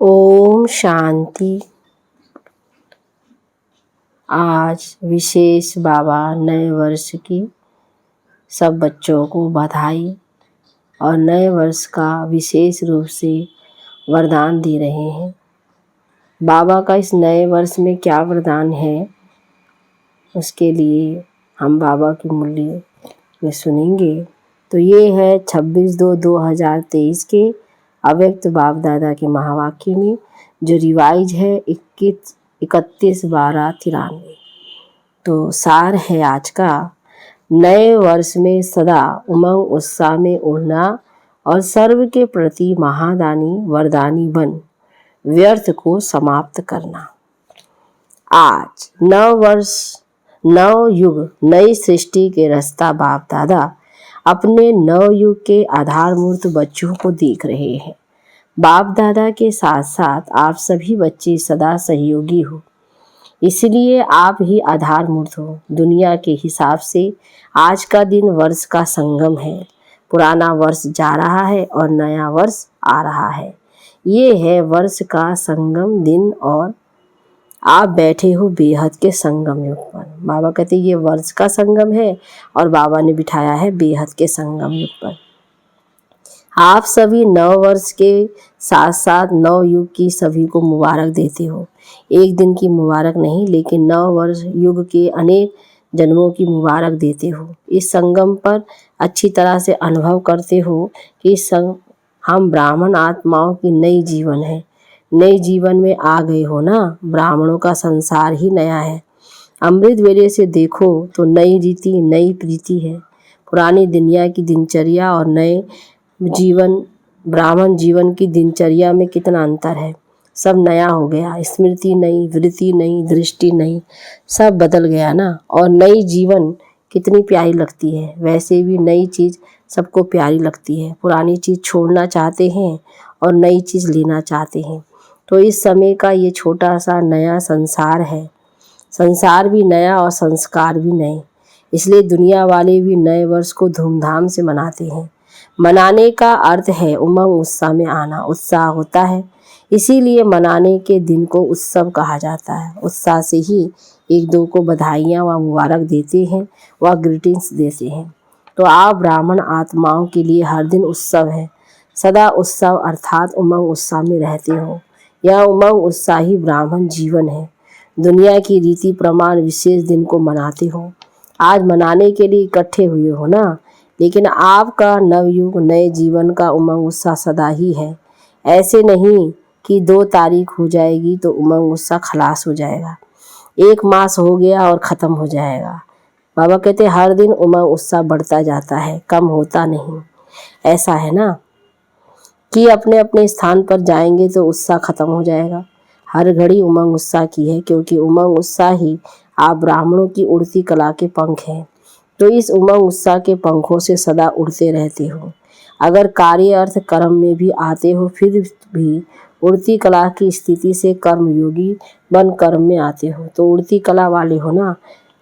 ओम शांति। आज विशेष बाबा नए वर्ष की सब बच्चों को बधाई और नए वर्ष का विशेष रूप से वरदान दे रहे हैं। बाबा का इस नए वर्ष में क्या वरदान है, उसके लिए हम बाबा की मुरली में सुनेंगे। तो ये है 26/2/2023 के अव्यक्त बाप दादा के महावाक्य में, जो रिवाइज है 31/12/93। तो सार है आज का, नए वर्ष में सदा उमंग उत्साह में उड़ना और सर्व के प्रति महादानी वरदानी बन व्यर्थ को समाप्त करना। आज नव वर्ष, नव युग, नई सृष्टि के रास्ता बाप दादा अपने नव युग के आधारमूर्त बच्चों को देख रहे हैं। बाप दादा के साथ साथ आप सभी बच्चे सदा सहयोगी हो, इसलिए आप ही आधारमूर्त हो। दुनिया के हिसाब से आज का दिन वर्ष का संगम है। पुराना वर्ष जा रहा है और नया वर्ष आ रहा है। ये है वर्ष का संगम दिन और आप बैठे हो बेहद के संगम युग पर। बाबा कहते ये वर्ष का संगम है और बाबा ने बिठाया है बेहद के संगम युग पर। आप सभी नव वर्ष के साथ साथ नव युग की सभी को मुबारक देते हो। एक दिन की मुबारक नहीं, लेकिन नव वर्ष युग के अनेक जन्मों की मुबारक देते हो। इस संगम पर अच्छी तरह से अनुभव करते हो कि हम ब्राह्मण आत्माओं की नई जीवन है। नए जीवन में आ गए हो ना। ब्राह्मणों का संसार ही नया है। अमृत वेले से देखो तो नई रीति, नई प्रीति है। पुरानी दुनिया की दिनचर्या और नए जीवन, ब्राह्मण जीवन की दिनचर्या में कितना अंतर है। सब नया हो गया, स्मृति नई, वृत्ति नई, दृष्टि नई, सब बदल गया ना। और नई जीवन कितनी प्यारी लगती है। वैसे भी नई चीज़ सबको प्यारी लगती है। पुरानी चीज़ छोड़ना चाहते हैं और नई चीज़ लेना चाहते हैं। तो इस समय का ये छोटा सा नया संसार है। संसार भी नया और संस्कार भी नए, इसलिए दुनिया वाले भी नए वर्ष को धूमधाम से मनाते हैं। मनाने का अर्थ है उमंग उत्साह में आना। उत्साह होता है, इसीलिए मनाने के दिन को उत्सव कहा जाता है। उत्साह से ही एक दो को बधाइयाँ व मुबारक देते हैं व ग्रीटिंग्स देते हैं। तो आप ब्राह्मण आत्माओं के लिए हर दिन उत्सव है। सदा उत्सव अर्थात उमंग उत्साह में रहते हो। यह उमंग उत्साही ब्राह्मण जीवन है। दुनिया की रीति प्रमाण विशेष दिन को मनाते हो। आज मनाने के लिए इकट्ठे हुए हो ना, लेकिन आपका नवयुग नए जीवन का उमंग उत्साह सदा ही है। ऐसे नहीं कि 2 तारीख हो जाएगी तो उमंग उत्साह खलास हो जाएगा, 1 मास हो गया और ख़त्म हो जाएगा। बाबा कहते हर दिन उमंग उत्साह बढ़ता जाता है, कम होता नहीं। ऐसा है ना कि अपने अपने स्थान पर जाएंगे तो उत्साह खत्म हो जाएगा। हर घड़ी उमंग उत्साह की है, क्योंकि उमंग उत्साह ही आप ब्राह्मणों की उड़ती कला के पंख हैं। तो इस उमंग उत्साह के पंखों से सदा उड़ते रहते हो। अगर कार्य अर्थ कर्म में भी आते हो, फिर भी उड़ती कला की स्थिति से कर्मयोगी बन कर्म में आते हो। तो उड़ती कला वाले हो ना,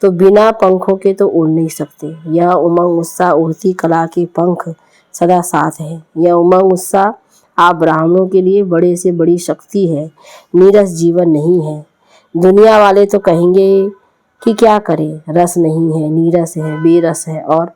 तो बिना पंखों के तो उड़ नहीं सकते। यह उमंग उत्साह उड़ती कला के पंख सदा साथ है। यह उमंग उत्साह आप ब्राह्मणों के लिए बड़े से बड़ी शक्ति है। नीरस जीवन नहीं है। दुनिया वाले तो कहेंगे कि क्या करें, रस नहीं है, नीरस है, बेरस है। और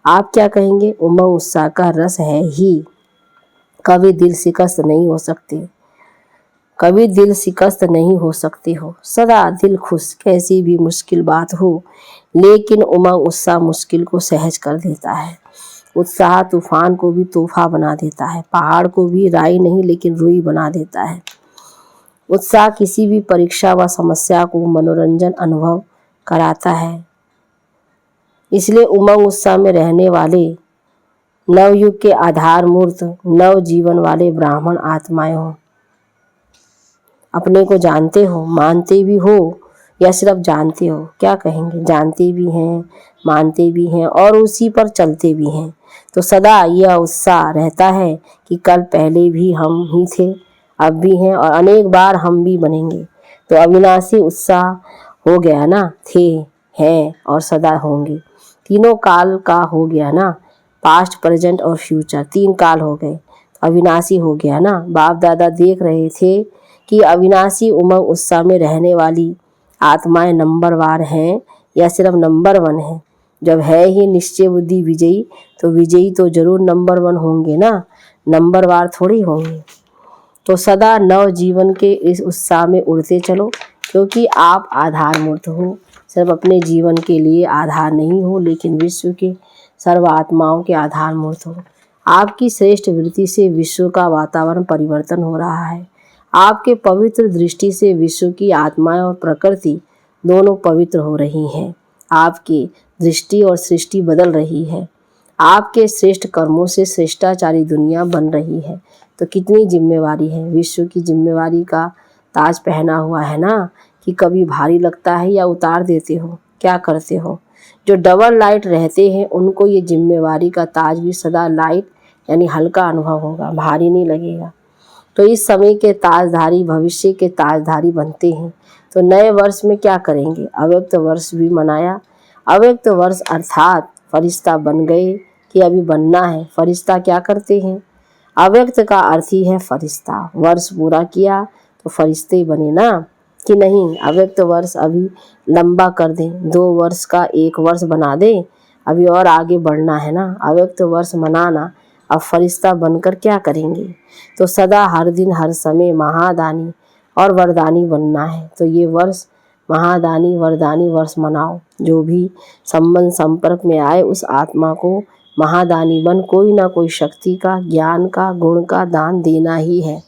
आप क्या कहेंगे, उमंग उत्साह का रस है ही। कभी दिल शिकस्त नहीं हो सकते, कभी दिल शिकस्त नहीं हो सकते हो। सदा दिल खुश, कैसी भी मुश्किल बात हो, लेकिन उमंग उत्साह मुश्किल को सहज कर देता है। उत्साह तूफान को भी तोहफा बना देता है। पहाड़ को भी राई नहीं लेकिन रुई बना देता है। उत्साह किसी भी परीक्षा व समस्या को मनोरंजन अनुभव कराता है। इसलिए उमंग उत्साह में रहने वाले नवयुग के आधार मूर्त नव जीवन वाले ब्राह्मण आत्माएं हो। अपने को जानते हो, मानते भी हो या सिर्फ जानते हो? क्या कहेंगे, जानते भी हैं, मानते भी हैं और उसी पर चलते भी हैं। तो सदा यह उत्साह रहता है कि कल पहले भी हम ही थे, अब भी हैं और अनेक बार हम भी बनेंगे। तो अविनाशी उत्साह हो गया ना, थे, हैं और सदा होंगे। तीनों काल का हो गया ना, पास्ट, प्रेजेंट और फ्यूचर, 3 काल हो गए। अविनाशी हो गया ना। बाप दादा देख रहे थे कि अविनाशी उमंग उत्साह में रहने वाली आत्माएं नंबरवार हैं या सिर्फ नंबर 1 है। जब है ही निश्चय बुद्धि विजयी, तो विजयी तो जरूर नंबर 1 होंगे ना, नंबरवार थोड़ी होंगे। तो सदा नव जीवन के इस उत्साह में उड़ते चलो, क्योंकि आप आधार मूर्त हो। सिर्फ अपने जीवन के लिए आधार नहीं हो, लेकिन विश्व के सर्व आत्माओं के आधार मूर्त हो। आपकी श्रेष्ठ वृत्ति से विश्व का वातावरण परिवर्तन हो रहा है। आपके पवित्र दृष्टि से विश्व की आत्माएं और प्रकृति दोनों पवित्र हो रही हैं। आपकी दृष्टि और सृष्टि बदल रही है। आपके श्रेष्ठ कर्मों से श्रेष्ठाचारी दुनिया बन रही है। तो कितनी जिम्मेवारी है, विश्व की जिम्मेवारी का ताज पहना हुआ है ना, कि कभी भारी लगता है या उतार देते हो, क्या करते हो। जो डबल लाइट रहते हैं उनको ये जिम्मेवारी का ताज भी सदा लाइट यानी हल्का अनुभव होगा, भारी नहीं लगेगा। तो इस समय के ताजधारी भविष्य के ताजधारी बनते हैं। तो नए वर्ष में क्या करेंगे, अव्यक्त वर्ष भी मनाया। अव्यक्त वर्ष अर्थात फरिश्ता बन गए कि अभी बनना है। फरिश्ता क्या करते हैं, अव्यक्त का अर्थ ही है फरिश्ता। वर्ष पूरा किया तो फरिश्ते बने ना, कि नहीं अव्यक्त वर्ष अभी लंबा कर दें, 2 वर्ष का 1 वर्ष बना दें, अभी और आगे बढ़ना है ना। अव्यक्त वर्ष मनाना, अब फरिश्ता बनकर क्या करेंगे। तो सदा हर दिन हर समय महादानी और वरदानी बनना है। तो ये वर्ष महादानी वरदानी वर्ष मनाओ। जो भी संबंध संपर्क में आए उस आत्मा को महादानी बन कोई ना कोई शक्ति का, ज्ञान का, गुण का दान देना ही है।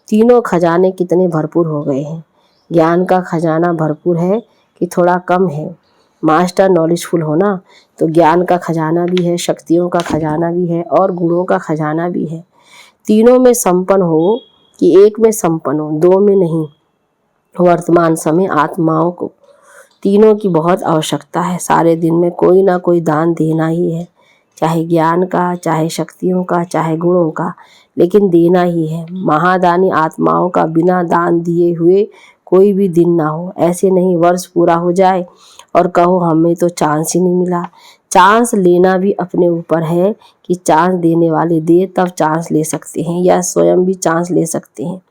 तीनों खजाने कितने भरपूर हो गए हैं। ज्ञान का खजाना भरपूर है कि थोड़ा कम है। मास्टर नॉलेजफुल हो ना, तो ज्ञान का खजाना भी है, शक्तियों का खजाना भी है और गुणों का खजाना भी है। तीनों में संपन्न हो कि एक में संपन्न हो, 2 में नहीं। वर्तमान समय आत्माओं को तीनों की बहुत आवश्यकता है। सारे दिन में कोई ना कोई दान देना ही है, चाहे ज्ञान का, चाहे शक्तियों का, चाहे गुणों का, लेकिन देना ही है। महादानी आत्माओं का बिना दान दिए हुए कोई भी दिन ना हो। ऐसे नहीं वर्ष पूरा हो जाए और कहो हमें तो चांस ही नहीं मिला। चांस लेना भी अपने ऊपर है कि चांस देने वाले दे तब चांस ले सकते हैं, या स्वयं भी चांस ले सकते हैं।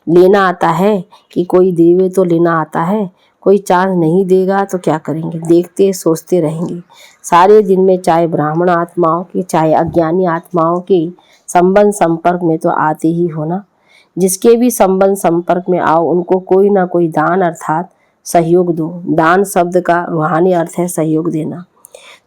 लेना आता है कि कोई देवे तो लेना आता है। कोई चांस नहीं देगा तो क्या करेंगे, देखते सोचते रहेंगे। सारे दिन में चाहे ब्राह्मण आत्माओं के चाहे अज्ञानी आत्माओं के संबंध संपर्क में तो आते ही हो ना। जिसके भी संबंध संपर्क में आओ उनको कोई ना कोई दान अर्थात सहयोग दो। दान शब्द का रूहानी अर्थ है सहयोग देना।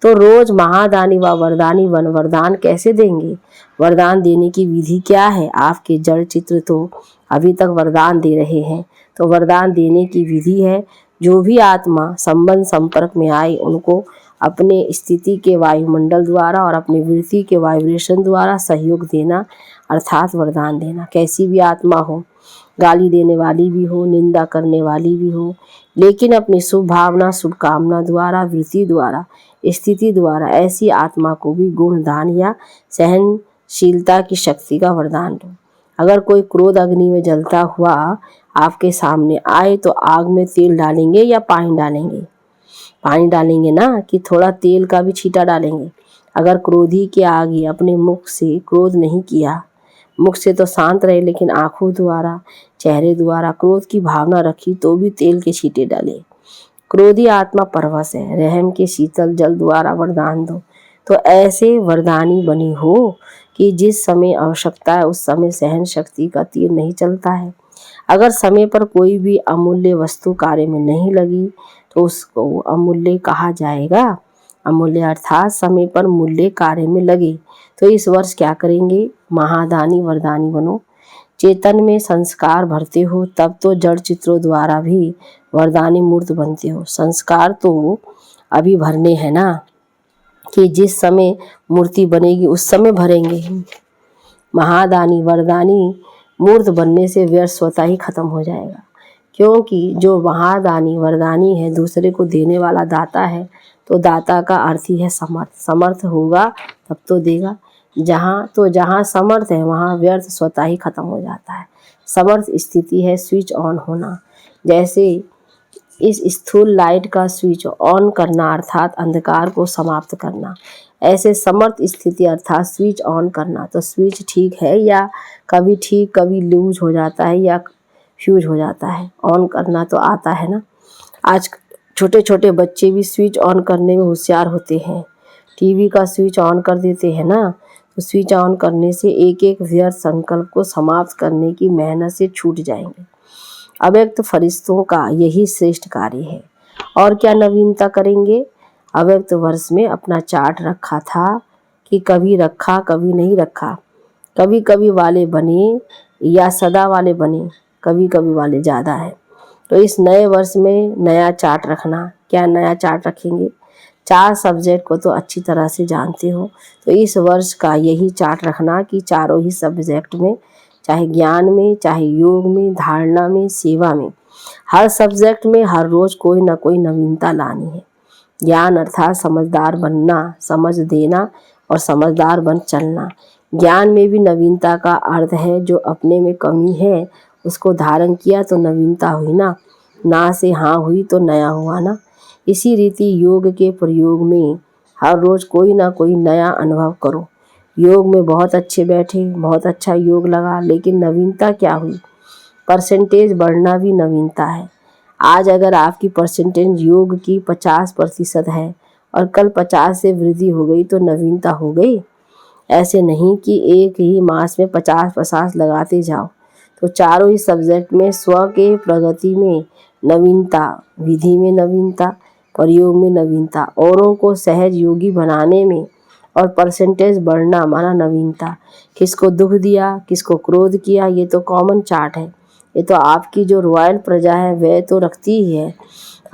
तो रोज महादानी व वरदानी बन। वरदान कैसे देंगे, वरदान देने की विधि क्या है। आपके जड़ चित्र तो अभी तक वरदान दे रहे हैं। तो वरदान देने की विधि है, जो भी आत्मा संबंध संपर्क में आए उनको अपने स्थिति के वायुमंडल द्वारा और अपनी वृत्ति के वाइब्रेशन द्वारा सहयोग देना अर्थात वरदान देना। कैसी भी आत्मा हो, गाली देने वाली भी हो, निंदा करने वाली भी हो, लेकिन अपनी शुभ भावना शुभकामना द्वारा, वृत्ति द्वारा, स्थिति द्वारा ऐसी आत्मा को भी गुण दान या सहनशीलता की शक्ति का वरदान दो। अगर कोई क्रोध अग्नि में जलता हुआ आपके सामने आए तो आग में तेल डालेंगे या पानी डालेंगे। पानी डालेंगे ना, कि थोड़ा तेल का भी छींटा डालेंगे। अगर क्रोधी के आगे अपने मुख से क्रोध नहीं किया, मुख से तो शांत रहे लेकिन आंखों द्वारा, चेहरे द्वारा क्रोध की भावना रखी तो भी तेल के छींटे डाले। क्रोधी आत्मा परवश है, रहम के शीतल जल द्वारा वरदान दो। तो ऐसे वरदानी बनी हो कि जिस समय आवश्यकता है उस समय सहन शक्ति का तीर नहीं चलता है। अगर समय पर कोई भी अमूल्य वस्तु कार्य में नहीं लगी तो उसको अमूल्य कहा जाएगा। अमूल्य अर्थात समय पर मूल्य कार्य में लगे। तो इस वर्ष क्या करेंगे, महादानी वरदानी बनो। चेतन में संस्कार भरते हो तब तो जड़ चित्रों द्वारा भी वरदानी मूर्त बनते हो। संस्कार तो अभी भरने हैं ना, कि जिस समय मूर्ति बनेगी उस समय भरेंगे। महादानी वरदानी मूर्त बनने से व्यर्थ स्वतः ही खत्म हो जाएगा, क्योंकि जो महादानी वरदानी है दूसरे को देने वाला दाता है। तो दाता का अर्थ ही है समर्थ। समर्थ होगा तब तो देगा। जहाँ समर्थ है वहाँ व्यर्थ स्वतः ही खत्म हो जाता है। समर्थ स्थिति है स्विच ऑन होना। जैसे इस स्थूल लाइट का स्विच ऑन करना अर्थात अंधकार को समाप्त करना, ऐसे समर्थ स्थिति अर्थात स्विच ऑन करना। तो स्विच ठीक है या कभी ठीक कभी लूज हो जाता है या फ्यूज हो जाता है, ऑन करना तो आता है ना। आज छोटे छोटे बच्चे भी स्विच ऑन करने में होशियार होते हैं। टीवी का स्विच ऑन कर देते हैं ना, तो स्विच ऑन करने से एक एक व्यर्थ संकल्प को समाप्त करने की मेहनत से छूट जाएंगे। अव्यक्त फरिश्तों का यही श्रेष्ठ कार्य है। और क्या नवीनता करेंगे? अव्यक्त वर्ष में अपना चार्ट रखा था कि कभी रखा कभी नहीं रखा, कभी कभी वाले बने या सदा वाले बने, कभी कभी वाले ज़्यादा है। तो इस नए वर्ष में नया चार्ट रखना। क्या नया चार्ट रखेंगे? 4 सब्जेक्ट को तो अच्छी तरह से जानते हो, तो इस वर्ष का यही चार्ट रखना कि चारों ही सब्जेक्ट में, चाहे ज्ञान में, चाहे योग में, धारणा में, सेवा में, हर सब्जेक्ट में हर रोज कोई ना कोई नवीनता लानी है। ज्ञान अर्थात समझदार बनना, समझ देना और समझदार बन चलना। ज्ञान में भी नवीनता का अर्थ है जो अपने में कमी है उसको धारण किया तो नवीनता हुई ना, ना से हाँ हुई तो नया हुआ ना। इसी रीति योग के प्रयोग में हर रोज कोई ना कोई नया अनुभव करो। योग में बहुत अच्छे बैठे, बहुत अच्छा योग लगा, लेकिन नवीनता क्या हुई? परसेंटेज बढ़ना भी नवीनता है। आज अगर आपकी परसेंटेज योग की 50% है और कल 50 से वृद्धि हो गई तो नवीनता हो गई। ऐसे नहीं कि एक ही मास में 50-50 लगाते जाओ। तो चारों ही सब्जेक्ट में स्व के प्रगति में नवीनता, विधि में नवीनता, प्रयोग में नवीनता, औरों को सहज योगी बनाने में और परसेंटेज बढ़ना माना नवीनता। किसको दुख दिया, किसको क्रोध किया, ये तो कॉमन चार्ट है। ये तो आपकी जो रॉयल प्रजा है वह तो रखती ही है।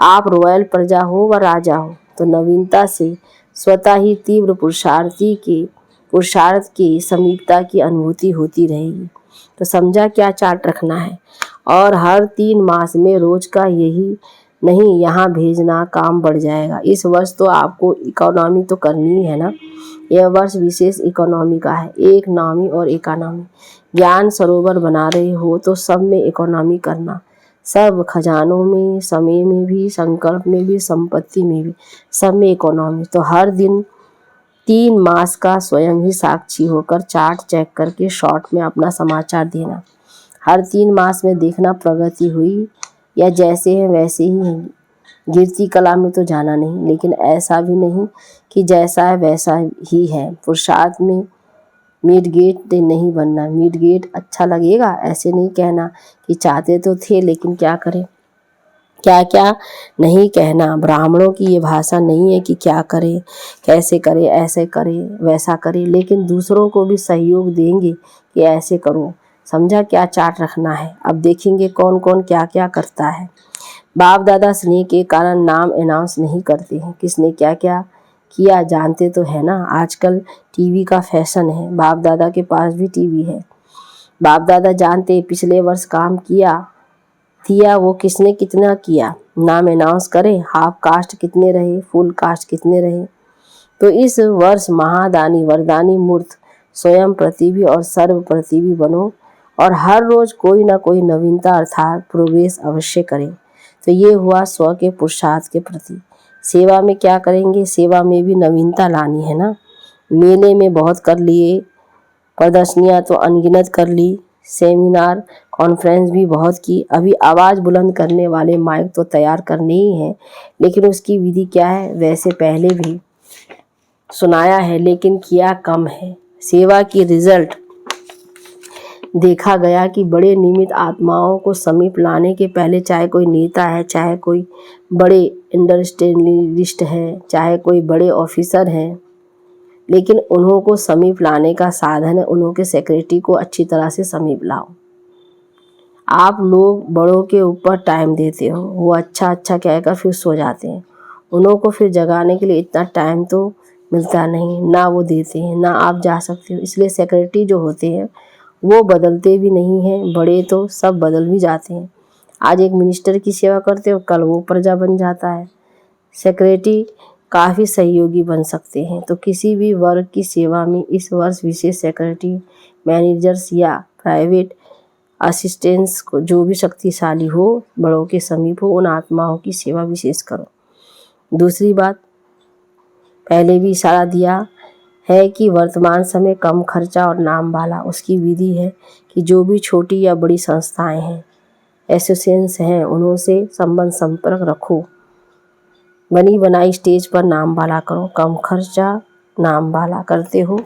आप रॉयल प्रजा हो व राजा हो, तो नवीनता से स्वतः ही तीव्र पुरुषार्थ की समीपता की अनुभूति होती रहेगी। तो समझा क्या चार्ट रखना है। और हर 3 मास में रोज का यही नहीं यहाँ भेजना, काम बढ़ जाएगा। इस वर्ष तो आपको इकोनॉमी तो करनी ही है ना। यह वर्ष विशेष इकोनॉमी का है, एक नामी और इकोनॉमी। ज्ञान सरोवर बना रहे हो तो सब में इकोनॉमी करना, सब खजानों में, समय में भी, संकल्प में भी, संपत्ति में भी, सब में इकोनॉमी। तो हर दिन 3 मास का स्वयं ही साक्षी होकर चार्ट चेक करके शॉर्ट में अपना समाचार देना। हर 3 मास में देखना प्रगति हुई या जैसे है वैसे ही है। गिरती कला में तो जाना नहीं, लेकिन ऐसा भी नहीं कि जैसा है वैसा ही है। पुरुषार्थ में मिड गेट नहीं बनना। मिड गेट अच्छा लगेगा, ऐसे नहीं कहना कि चाहते तो थे लेकिन क्या करें, क्या क्या नहीं कहना। ब्राह्मणों की ये भाषा नहीं है कि क्या करे, कैसे करे, ऐसे करे, वैसा करे, लेकिन दूसरों को भी सहयोग देंगे कि ऐसे करो। समझा क्या चार्ट रखना है। अब देखेंगे कौन कौन क्या क्या करता है। बाप दादा स्नेह के कारण नाम अनाउंस नहीं करते हैं, किसने क्या क्या किया जानते तो है ना। आजकल टीवी का फैशन है, बाप दादा के पास भी टीवी है। बाप दादा जानते पिछले वर्ष काम किया वो किसने कितना किया, नाम अनाउंस करें, हाफ कास्ट कितने रहे, फुल कास्ट कितने रहे। तो इस वर्ष महादानी वरदानी मूर्त स्वयं प्रतिभि और सर्व प्रतिभि बनो और हर रोज कोई ना कोई नवीनता अर्थात प्रोग्रेस अवश्य करें। तो ये हुआ स्व के पुरुषार्थ के प्रति। सेवा में क्या करेंगे? सेवा में भी नवीनता लानी है ना। मेले में बहुत कर लिए, प्रदर्शनियाँ तो अनगिनत कर ली, सेमिनार कॉन्फ्रेंस भी बहुत की। अभी आवाज़ बुलंद करने वाले माइक तो तैयार करने ही हैं, लेकिन उसकी विधि क्या है वैसे पहले भी सुनाया है, लेकिन किया कम है। सेवा की रिजल्ट देखा गया कि बड़े निमित्त आत्माओं को समीप लाने के पहले, चाहे कोई नेता है, चाहे कोई बड़े इंडस्ट्रियलिस्ट है, चाहे कोई बड़े ऑफिसर हैं, लेकिन उन्हों को समीप लाने का साधन है उन्हों के सेक्रेटरी को अच्छी तरह से समीप लाओ। आप लोग बड़ों के ऊपर टाइम देते हो, वो अच्छा अच्छा कहकर फिर सो जाते हैं। उन्हों को फिर जगाने के लिए इतना टाइम तो मिलता नहीं, ना वो देते हैं ना आप जा सकते हो। इसलिए सेक्रेटरी जो होते हैं वो बदलते भी नहीं हैं, बड़े तो सब बदल भी जाते हैं। आज एक मिनिस्टर की सेवा करते हो, कल वो प्रजा बन जाता है। सेक्रेटरी काफ़ी सहयोगी बन सकते हैं। तो किसी भी वर्ग की सेवा में इस वर्ष विशेष सेक्रेटरी, मैनेजर्स या प्राइवेट असिस्टेंट्स को जो भी शक्तिशाली हो, बड़ों के समीप हो, उन आत्माओं की सेवा विशेष करो। दूसरी बात, पहले भी इशारा दिया है कि वर्तमान समय कम खर्चा और नाम वाला। उसकी विधि है कि जो भी छोटी या बड़ी संस्थाएं हैं, एसोसिएशंस हैं, उनसे संबंध संपर्क रखो। बनी बनाई स्टेज पर नाम वाला करो। कम खर्चा नाम वाला करते हो,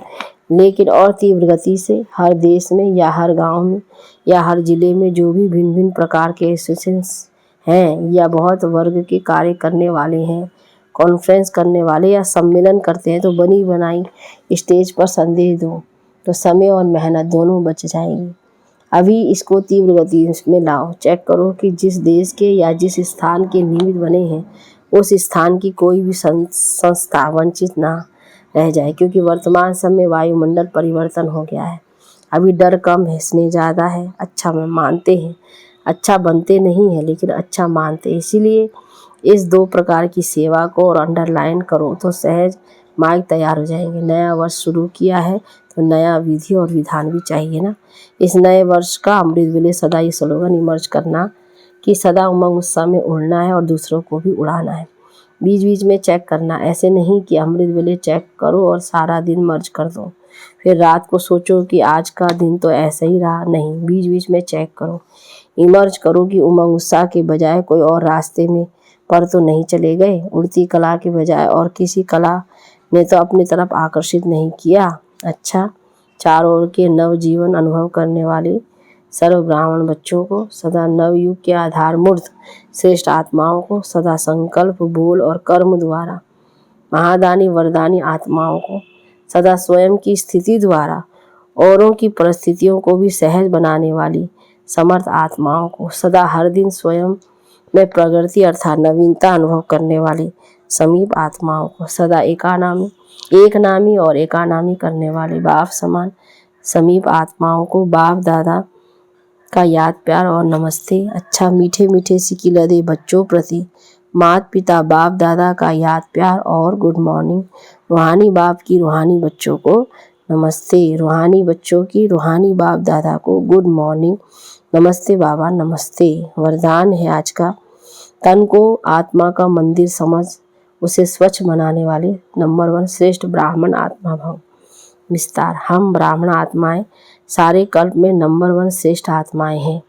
लेकिन और तीव्र गति से हर देश में या हर गांव में या हर जिले में जो भी भिन्न भिन्न प्रकार के एसोसिएशंस हैं या बहुत वर्ग के कार्य करने वाले हैं, कॉन्फ्रेंस करने वाले या सम्मेलन करते हैं, तो बनी बनाई स्टेज पर संदेश दो, तो समय और मेहनत दोनों बच जाएगी। अभी इसको तीव्र गति में लाओ। चेक करो कि जिस देश के या जिस स्थान के निमित्त बने हैं, उस स्थान की कोई भी संस्था वंचित ना रह जाए, क्योंकि वर्तमान समय वायुमंडल परिवर्तन हो गया है। अभी डर कम है, स्नेह ज़्यादा है। अच्छा में मानते हैं, अच्छा बनते नहीं है, लेकिन अच्छा मानते हैं। इसीलिए इस 2 प्रकार की सेवा को और अंडरलाइन करो तो सहज मार्ग तैयार हो जाएंगे। नया वर्ष शुरू किया है तो नया विधि और विधान भी चाहिए ना। इस नए वर्ष का अमृत वेले सदा ये स्लोगन इमर्ज करना कि सदा उमंग उत्साह में उड़ना है और दूसरों को भी उड़ाना है। बीच बीच में चेक करना, ऐसे नहीं कि अमृत वेले चेक करो और सारा दिन मर्ज कर दो, फिर रात को सोचो कि आज का दिन तो ऐसा ही रहा। नहीं, बीच बीच में चेक करो, इमर्ज करो कि उमंग उत्साह के बजाय कोई और रास्ते में पर तो नहीं चले गए। उड़ती कला के बजाय और किसी कला ने तो अपनी तरफ आकर्षित नहीं किया। अच्छा, चारों ओर के नव जीवन अनुभव करने वाले सर्व ब्राह्मण बच्चों को, सदा नवयुग के आधार मूर्त श्रेष्ठ आत्माओं को, सदा संकल्प बोल और कर्म द्वारा महादानी वरदानी आत्माओं को, सदा स्वयं की स्थिति द्वारा औरों की परिस्थितियों को भी सहज बनाने वाली समर्थ आत्माओं को, सदा हर दिन स्वयं में प्रगति अर्थात नवीनता अनुभव करने वाली समीप आत्माओं को, सदा एक नामी और एकानामी करने वाले बाप समान समीप आत्माओं को बाप दादा का याद प्यार और नमस्ते। अच्छा, मीठे मीठे सिकिलदे बच्चों प्रति माता पिता बाप दादा का याद प्यार और गुड मॉर्निंग। रूहानी बाप की रूहानी बच्चों को नमस्ते, रूहानी बच्चों की रूहानी बाप दादा को गुड मॉर्निंग, नमस्ते बाबा नमस्ते। वरदान है आज का, तन को आत्मा का मंदिर समझ उसे स्वच्छ बनाने वाले नंबर 1 श्रेष्ठ ब्राह्मण आत्मा भव। विस्तार, हम ब्राह्मण आत्माएं सारे कल्प में नंबर 1 श्रेष्ठ आत्माएं हैं,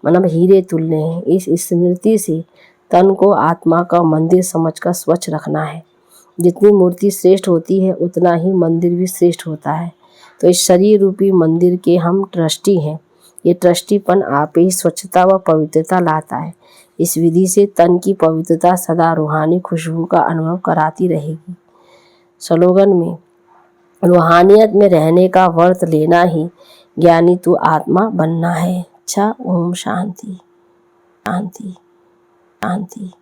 मतलब हीरे तुल्य हैं। इस स्मृति से तन को आत्मा का मंदिर समझकर स्वच्छ रखना है। जितनी मूर्ति श्रेष्ठ होती है उतना ही मंदिर भी श्रेष्ठ होता है। तो इस शरीर रूपी मंदिर के हम ट्रस्टी हैं। ये ट्रस्टीपन आप ही स्वच्छता व पवित्रता लाता है। इस विधि से तन की पवित्रता सदा रूहानी खुशबू का अनुभव कराती रहेगी। स्लोगन में रूहानियत में रहने का व्रत लेना ही ज्ञानी तू आत्मा बनना है। अच्छा, ओम शांति शांति शांति।